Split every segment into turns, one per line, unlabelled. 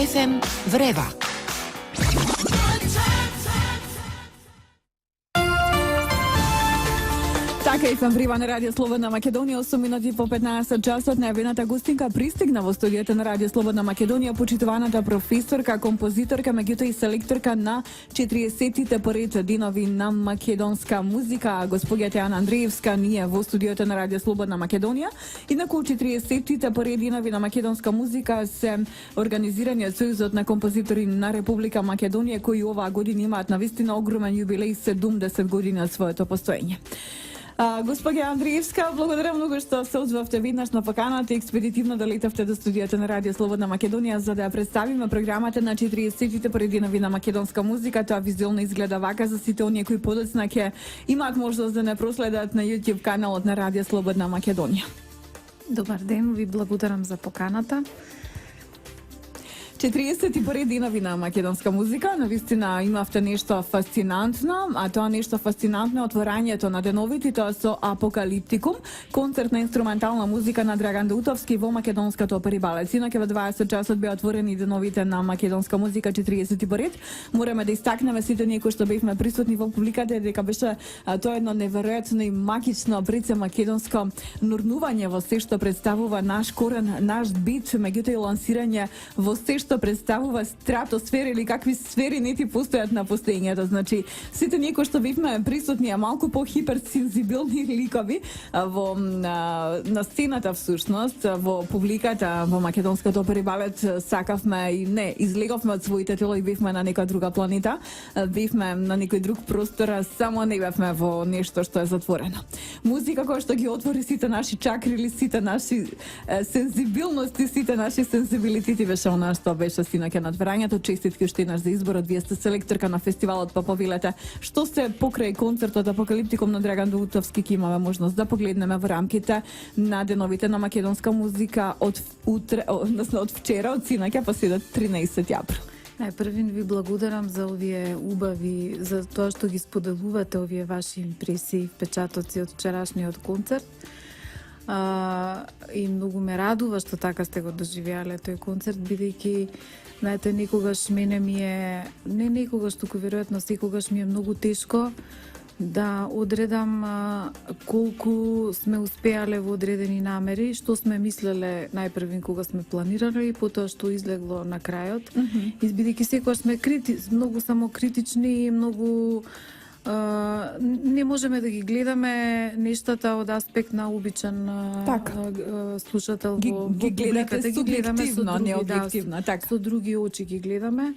FM Врева.
Така и Врева на Радио Слободна Македонија, 8 минути по 15 часот. Најавената гостинка пристигна во студиото на Радио Слободна Македонија, почитуваната професорка, композиторка, меѓутоа и селекторка на 40-тите поред денови на македонска музика, госпоѓа Теана Андреевска, ние во студиото на Радио Слободна Македонија. Инаку 40-тите поред денови на македонска музика се организирани од Сојузот на композитори на Република Македонија, кои оваа година имаат навистина огромен јубилеј, 70 години од своето постоење. Господја Андреевска, благодарам многу што се озвавте веднаш на поканата и експедитивно долетавте до студиото на Радио Слободна Македонија за да ја представиме програмата на 40-тите порединови на македонска музика. Тоа визуелно изгледа вака за сите оние кои подоцна ќе имаат можност да не проследат на YouTube каналот на Радио Слободна Македонија.
Добар ден, ви благодарам за поканата.
40 поред денови на македонска музика, навистина имавте нешто фасцинантно, а тоа нешто фасцинантно е отворањето на деновите, тоа со Апокалиптикум, концерт на инструментална музика на Драган Даутовски во македонската опера Балет. Синоќ во 20 часот беа отворени деновите на македонска музика 40 поред. Мораме да истакнеме сите ние кои што бевме присутни во публиката дека беше тоа едно неверојатно и магично преце македонско нурнување во се што представува наш корен, наш бит, меѓутоа и лансирање во се што представува стратосфера или какви сфери не ти постојат на постоењето. Значи, сите ние кои што бевме присутни, малку по-хиперсензибилни ликови во на сцената всушност, во публиката во македонската опера Балет, сакавме и не излеговме од своите тела и бевме на нека друга планета, бевме на некој друг простор, само не бевме во нешто што е затворено. Музика која што ги отвори сите наши чакри или сите наши сензибилности, сите наши сензибилитети беше она што беше синоќа на отворањето. Честитки уште еднаш за изборот. Вие сте селекторка на фестивалот, па повелете што се покрај концертот Апокалиптикум на Драган Даутовски ќе имаме можност да погледнеме во рамките на деновите на македонска музика од утре, односно од вчера, од синоќа па се до 13 април.
Најпрвин ви благодарам за овие убави, за тоа што ги споделувате овие ваши импресии, впечатоци од вчерашниот концерт. И многу ме радува што така сте го доживеале тој концерт, бидејќи знаете, некогаш мене ми е, не некогаш, туку веројатно секогаш ми е многу тешко да одредам колку сме успеале во одредени намери, што сме мислеле најпрвин кога сме планирале и потоа што излегло на крајот. И бидејќи секогаш сме многу самокритични и многу не можеме да ги гледаме нештата од аспект на обичен слушател во публиката.
Ги гледаме субјективно, не објективно, така.
Со други очи ги гледаме.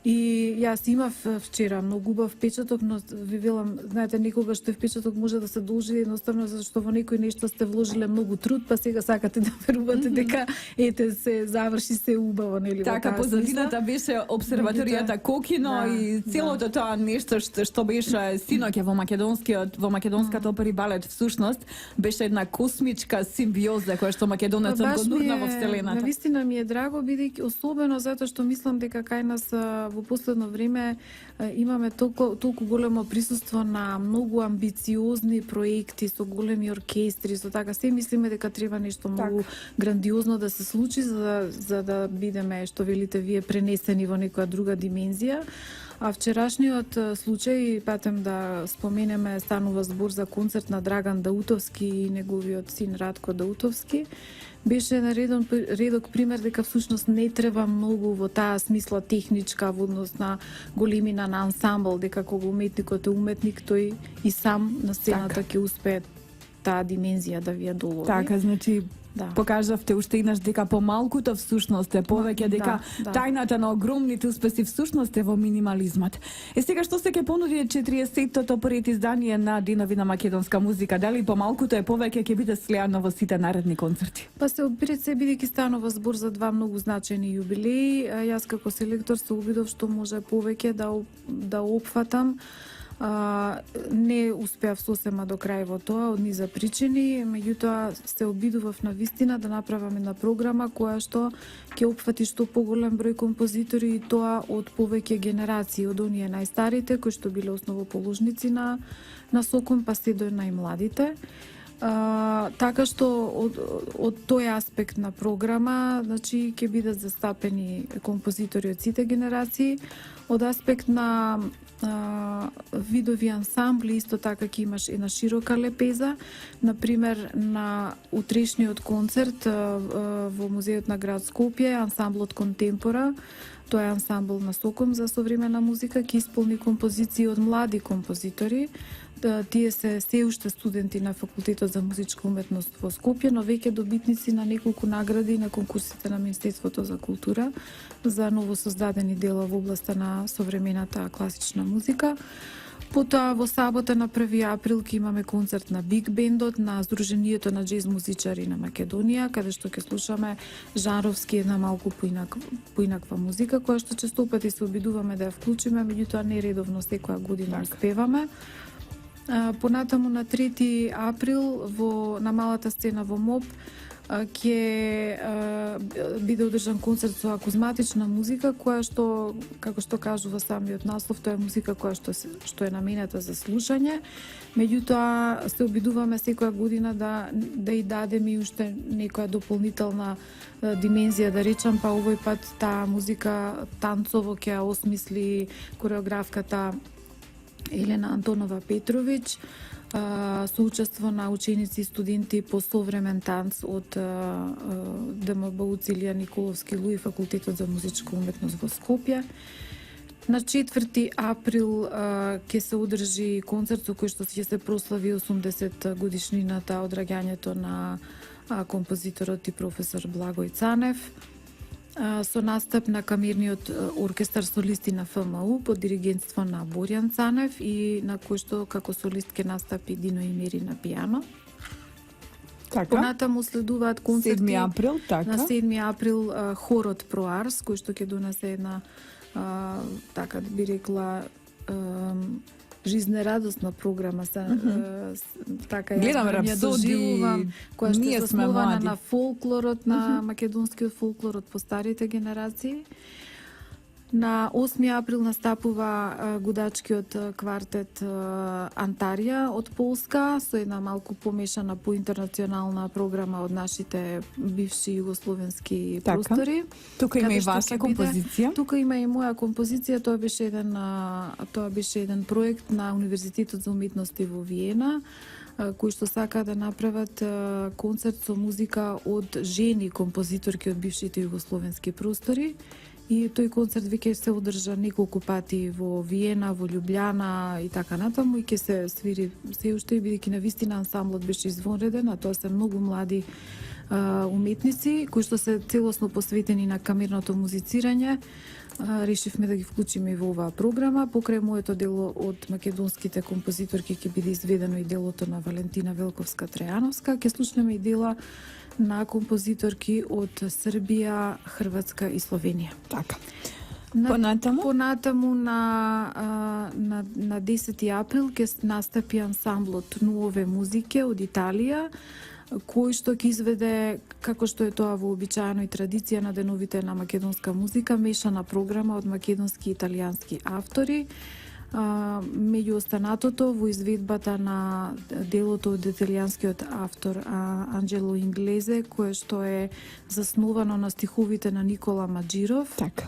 И јас имав вчера многу убав впечаток, но ви велам, знаете, некогаш тој впечаток може да се должи едноставно зашто во некој нешто сте вложиле многу труд, па сега сакате да верувате дека ете се заврши се убаво, нели?
Така, позадината беше обсерваторијата Кокино и целото тоа нешто што беше синоќа во македонската опера Балет, всушност беше една космичка симбиоза која што македонецот го нурна во вселената.
Навистина ми е драго, бидејќи особено затоа што мислам дека кај нас во последно време имаме толку големо присуство на многу амбициозни проекти со големи оркестри, со така се мислиме дека треба нешто многу грандиозно да се случи за да бидеме, што велите вие, пренесени во некоја друга димензија. А вчерашниот случај, патем да споменеме, станува збор за концерт на Драган Даутовски и неговиот син Радко Даутовски. Беше нареден редок пример дека всушност не треба многу во таа смисла техничка во однос на големина на ансамбл, дека кога уметникот е уметник, тој и сам на сцената ќе успее таа димензија да ви ја долови.
Така, значи покажавте уште еднаш дека помалкуто всушност е повеќе, дека тајната на огромните успеси всушност е во минимализмот. Сега што се ќе понуди 40-тото поред издание на Денови на македонска музика? Дали помалкуто е повеќе ќе биде слеано во сите наредни концерти?
Па се одбират се, бидејќи станува збор за два многу значајни јубилеи. Јас како селектор се обидов што може повеќе да опфатам. Не успеав сосема до крај во тоа од низа причини, меѓутоа се обидував на вистина да направам една програма која што ќе опфати што поголем број композитори и тоа од повеќе генерации, од оние најстарите кои што биле основоположници на Соком, па се до најмладите. така што од тој аспект на програма, значи ќе бидат застапени композитори од сите генерации. Од аспект на видови ансамбли исто така ќе имаш една широка лепеза. Например, на утрешниот концерт во музеот на град Скопје, ансамблот Контемпора, тоа е ансамбл на Соком за современа музика, ќе исполни композиции од млади композитори. Тие се уште студенти на Факултетот за музичка уметност во Скопје, но веќе добитници на неколку награди на конкурсите на Министерството за култура за новосоздадени дела во областа на современата класична музика. Потоа во сабота на 1 април ќе имаме концерт на Биг Бендот на Сдруженијето на џез музичари на Македонија, каде што ќе слушаме жанровски една малку поинаква музика, која што честопати се обидуваме да ја вклучиме, меѓутоа нередовно секоја година успеваме. Понатаму на 3 април на малата сцена во МОП ќе биде одржан концерт со акузматична музика, која што, како што кажува самиот наслов, тоа е музика која што е наменета за слушање. Меѓутоа се обидуваме секоја година да и дадеме уште некоја дополнителна димензија, да речам, па овој пат таа музика танцово ќе ја осмисли кореографката Елена Антонова Петровиќ, со учество на ученици и студенти по современ танц од ДМБУ Илија Николовски Луи, Факултетот за музичка уметност во Скопје. На 4 април ќе се одржи концерт со кој што ќе се прослави 80 годишнината од раѓањето на композиторот и професор Благој Цанев, со настап на камерниот оркестар солисти на ФМУ под диригентство на Боријан Цанев и на кој што како солист ќе настапи Дино Имери на пијано.
Така.
Понатаму следуваат концерти
7 април, така.
На 7 април хорот Проарс, кој што ќе донесе една така би рекла жизнерадосна програма така
гледам рапсоди,
која што
ние
е
сме
основана
млади
на фолклорот, на македонскиот фолклор од постарите генерации. На 8 април настапува гудачкиот квартет Антарија од Полска со една малку помешана поинтернационална програма од нашите бивши југословенски простори.
Тука има и ваша композиција.
Тука има и моја композиција, тоа беше еден проект на Универзитетот за уметности во Виена, кои што сака да направат концерт со музика од жени композиторки од бившите југословенски простори. И тој концерт веќе се одржа неколку пати во Виена, во Љубљана и така натаму и ќе се свири се уште, бидејќи навистина ансамблот беше извонреден, а тоа се многу млади уметници кои што се целосно посветени на камерното музицирање. Решивме да ги вклучиме и во оваа програма. Покрај моето дело од македонските композиторки ќе биде изведено и делото на Валентина Велковска Трајановска. Ќе слушнеме и дела на композиторки од Србија, Хрватска и Словенија.
Така.
Понатаму на 10 април ќе настапи ансамблот Нуове музике од Италија, кој што ќе изведе, како што е тоа вообичаено и традиција на деновите на македонска музика, мешана програма од македонски и италијански автори. Меѓу останатото во изведбата на делото од италијанскиот автор Анджело Инглезе, кое што е заснувано на стиховите на Никола Маџиров.
Така.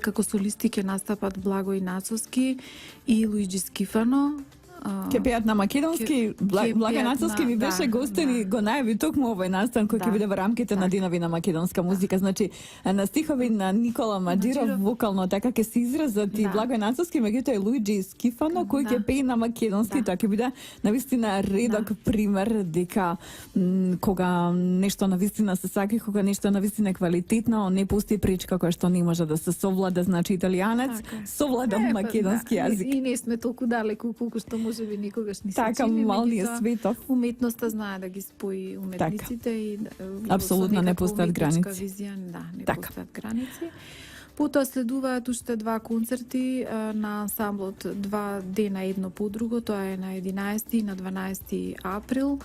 Како солисти ќе настапат Благој Нацовски и Луиджи Скифано.
Ќе пеат на македонски, Благој Нацовски ми беше гостен и го најави токму овој настан кој ќе биде во рамките на Денови на македонска музика. Значи, на стихови на Никола Маџиров вокално така ќе се изразат и Благој Нацовски, меѓутоа и Луиджи Скифано кој ќе пее на македонски, тоа ќе биде навистина редок пример дека кога нешто навистина се сака, кога нешто навистина е квалитетно, не постои пречка која што не може да се совлада, значи италијанец совлада македонски јазик.
И не сме толку далеку колку што може би никогаш не се
така,
чини.
малниот светов.
Уметноста знае да ги спои уметниците и
апсолутно не постојат граници.
Визија, не
така.
постојат граници. Потоа следуваат уште два концерти на ансамблот, два дена едно по друго, тоа е на 11 и на 12 април.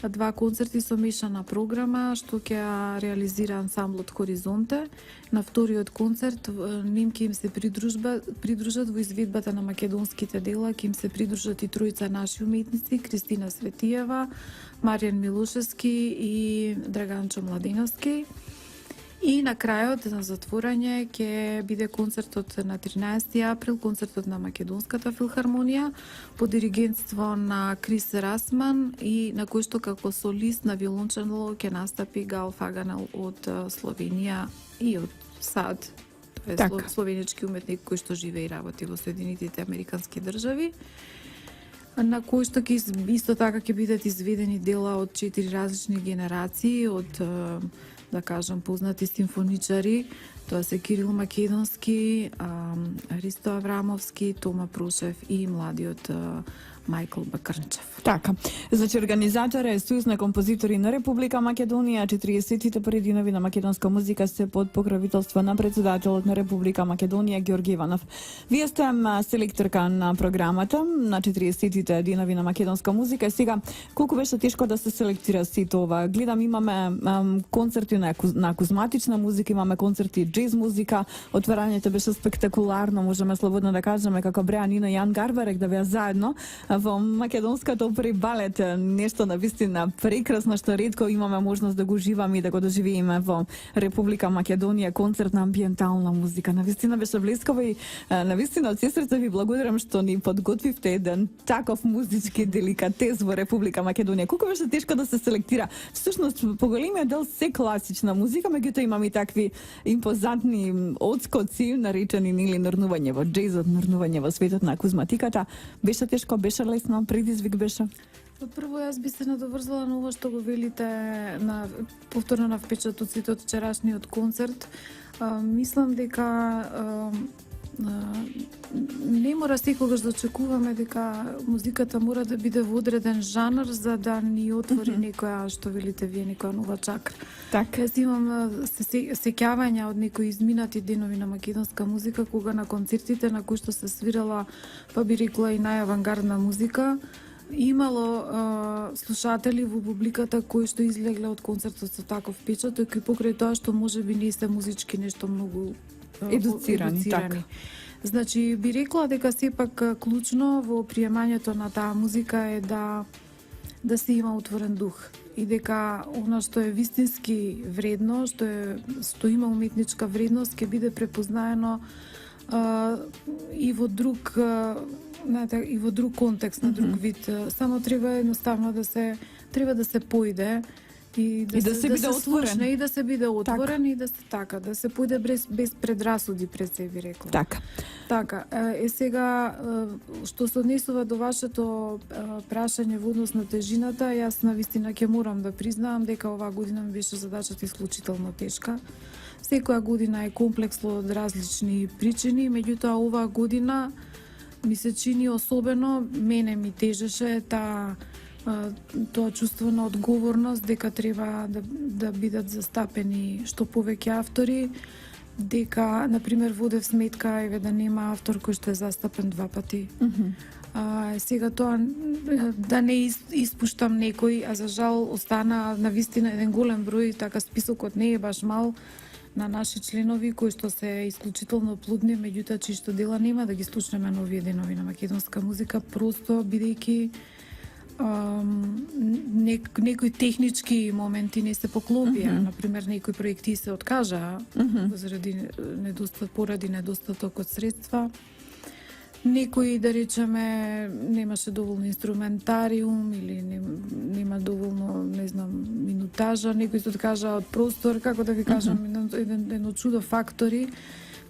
Два концерти со мешана програма што ќе ја реализира ансамблот Хоризонте. На вториот концерт ним ќе им се придружат во изведбата на македонските дела, ќе им се придружат и тројца наши уметници, Кристина Светиева, Маријан Милошевски и Драганчо Младеновски. И на крајот на затворање ќе биде концертот на 13 април, концертот на Македонската филхармонија под диригентство на Крис Расман и на кој што како солист на виолончело ќе настапи Гал Фаганел од Словенија и од САД. Тоа е
Така.
словенички уметник кој што живее и работи во Соединетите Американски држави, на кој што ќе исто така ќе бидат изведени дела од 4 различни генерации, од да кажам познати симфоничари, тоа се Кирил Македонски, Ристо Аврамовски, Тома Прошев и младиот Мајкл Бакрнчев.
Така. Значи, организатор е Сојуз на композитори на Република Македонија. 40-тите прединови на македонска музика се под покровителство на председателот на Република Македонија Ѓорги Иванов. Вие сте селекторка на програмата на 40-тите динови на македонска музика. Сега, колку беше тешко да се селектира сите ова? Гледам, имаме концерти на акузматична музика, имаме концерти джез музика. Отварањето беше спектакуларно, можеме слободно да кажеме, како Бреа Нино и Јан Гарберек да беа заедно во македонската опера и балет, нешто навистина прекрасно што ретко имаме можност да го уживаме и да го доживееме во Република Македонија, концерт на амбиентална музика. Навистина беше блескаво и навистина од се срце ви благодарам што ни подготвивте еден таков музички деликатес во Република Македонија. Колку беше тешко да се селектира? Всушност, поголемиот дел се класична музика, меѓутоа имаме и такви импозантни одскоци, наречени нели нрнување во джезот, нрнување во светот на акузматиката. Беше тешко, беше лесно, предизвик беше?
Прво јас би се надоврзала на ова што го велите на повторно на впечатоците од вчерашниот концерт. Мислам дека не мора секогаш да очекуваме дека музиката мора да биде во одреден жанр за да ни отвори некоја, што велите вие, некоја нова чакра.
Така.
Јас имам сеќавања од некои изминати денови на македонска музика, кога на концертите на кои што се свирала, па би рекла и најавангардна музика, имало слушатели во публиката кои што излегле од концертот со таков впечаток и покрај тоа што можеби не се музички нешто многу
Едуцирани, така.
Значи, би рекла дека сепак клучно во приемањето на таа музика е да се има отворен дух и дека она што е вистински вредно, што има уметничка вредност, ќе биде препознаено и во друг контекст, на друг вид. Само треба едноставно да се поиде и да се биде отворен и да се биде отворен и да се така, да се поиде без предрасуди пред себе, рекла. Така, сега што се однесува до вашето прашање во однос на тежината, јас навистина ќе морам да признаам дека оваа година ми беше задачата исклучително тешка. Секоја година е комплексно од различни причини, меѓутоа оваа година ми се чини особено, мене ми тежеше тоа чувство на одговорност дека треба да бидат застапени што повеќе автори, дека, например, водев сметка да нема автор кој што е застапен два пати. Сега тоа да не испуштам некој, а за жал остана навистина еден голем број, така списокот не е баш мал, на наши членови кои што се исклучително плудни, меѓутоа чисто дела нема да ги слушнеме на овие денови на македонска музика, просто бидејќи некои технички моменти не се поклопија. Например, некои проекти се откажаа поради недостаток од средства. Некои, да речеме, немаше доволно инструментариум или нема доволно, не знам, минутажа, некои се откажаа од простор, како да ви кажам, едно чудо фактори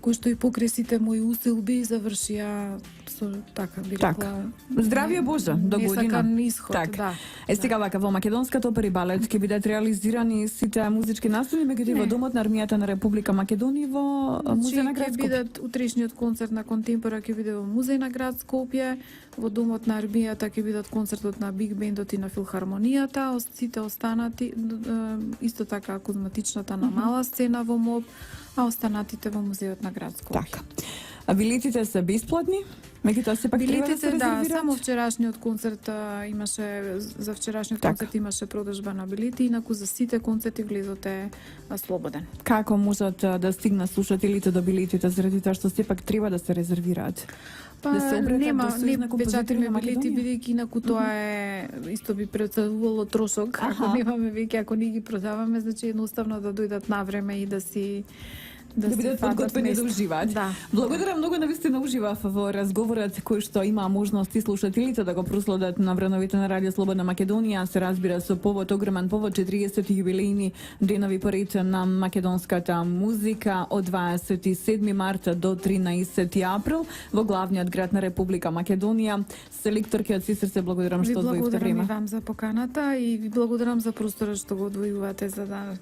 кои што и покрај сите мои усилби завршија со така би рекла.
Здравје Боже до година.
Несакан исход, да.
Сега вака во македонската опера и балет ќе бидат реализирани сите музички настани, меѓутоа во Домот на армијата на Република Македонија во Музеј на град Скопје.
Ќе бидат утрешниот концерт на Контемпора ќе биде во Музеј на град Скопје, во Домот на армијата ќе бидат концертот на Биг бендот и на филхармонијата, сите останати исто така акузматичната на мала сцена во МОБ, а останатите во музеот на градско.
Така. А билетите се бесплатни? Меѓутоа сепак треба да се
Билетите, да,
резервираат?
само вчерашниот концерт имаше, за вчерашниот
Така.
концерт имаше продажба на билети, инаку за сите концерти влезот е слободен.
Како можат да стигнат слушателите до билетите, заради тоа што сепак треба да се резервираат?
Па
Да се обратат
нема,
до Сојуз
не
на композитори
печатиме
на
билети,
Македонија?
бидејќи инаку тоа е исто би представувало трошок. Ако немаме веќе, ако не ги продаваме, значи едноставно да дојдат на време и да си
Да
си
бидат
фатат
подготвени да
место.
уживаат.
Да.
Благодарам многу, навистина уживав во разговорот кој што има можност и слушателите да го проследат на врановите на Радио Слободна Македонија. Се разбира со повод, огромен повод, 40 јубилејни денови поред на македонската музика од 27 марта до 13 април во главниот град на Република Македонија. Селекторке од Сестрце, благодарам
Ви
што одвоивте
благодарам и
време.
вам за поканата и ви благодарам за просторот што го одвојувате за да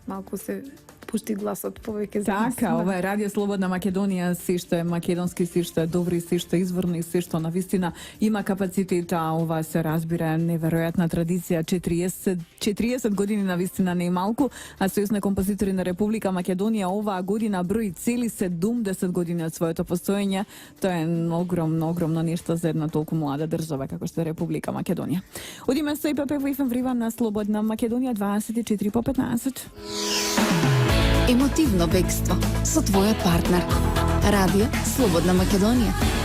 малку се пушти гласот повеќе за нас.
Така, ова е Радио Слободна Македонија, се што е македонски, се што е добри, се што е изворни, се што навистина има капацитет, а ова се разбира неверојатна традиција, 40 години навистина не е малку, а Сојуз на композитори на Република Македонија оваа година брои цели 70 години од своето постоење. Тоа е огромно нешто за една толку млада држава како што е Република Македонија. Одиме со ИПП во ефем врива на Слободна Македонија 24 по 15.
Емотивно бегство со твојот партнер. Радио Слободна Македонија.